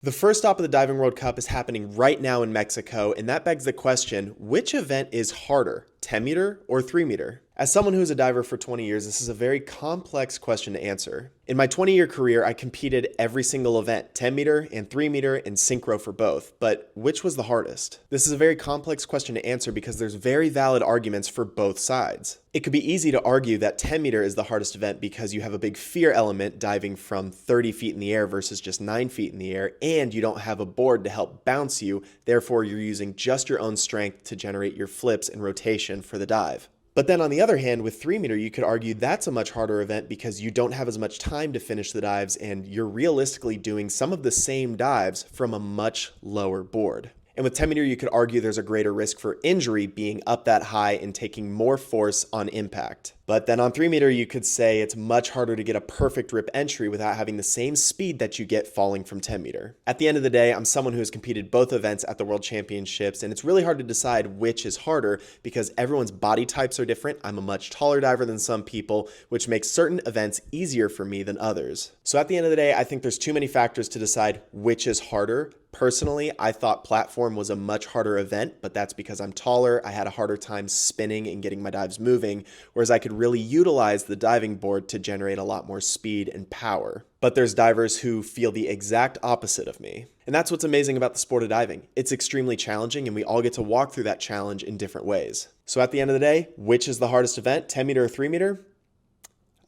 The first stop of the Diving World Cup is happening right now in Mexico, and that begs the question, which event is harder, 10 meter or 3 meter? As someone who's a diver for 20 years, this is a very complex question to answer. In my 20-year career, I competed every single event, 10 meter and 3 meter and synchro for both, but which was the hardest? This is a very complex question to answer because there's very valid arguments for both sides. It could be easy to argue that 10 meter is the hardest event because you have a big fear element diving from 30 feet in the air versus just 9 feet in the air, and you don't have a board to help bounce you, therefore you're using just your own strength to generate your flips and rotation for the dive. But then on the other hand, with 3 meter, you could argue that's a much harder event because you don't have as much time to finish the dives and you're realistically doing some of the same dives from a much lower board. And with 10 meter, you could argue there's a greater risk for injury being up that high and taking more force on impact. But then on 3 meter, you could say it's much harder to get a perfect rip entry without having the same speed that you get falling from 10 meter. At the end of the day, I'm someone who has competed both events at the World Championships, and it's really hard to decide which is harder because everyone's body types are different. I'm a much taller diver than some people, which makes certain events easier for me than others. So at the end of the day, I think there's too many factors to decide which is harder. Personally, I thought platform was a much harder event, but that's because I'm taller. I had a harder time spinning and getting my dives moving, whereas I could really utilize the diving board to generate a lot more speed and power. But there's divers who feel the exact opposite of me. And that's what's amazing about the sport of diving. It's extremely challenging, and we all get to walk through that challenge in different ways. So at the end of the day, which is the hardest event, 10 meter or 3 meter?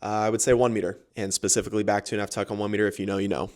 I would say 1 meter, and specifically back to an F-tuck on 1 meter. If you know, you know.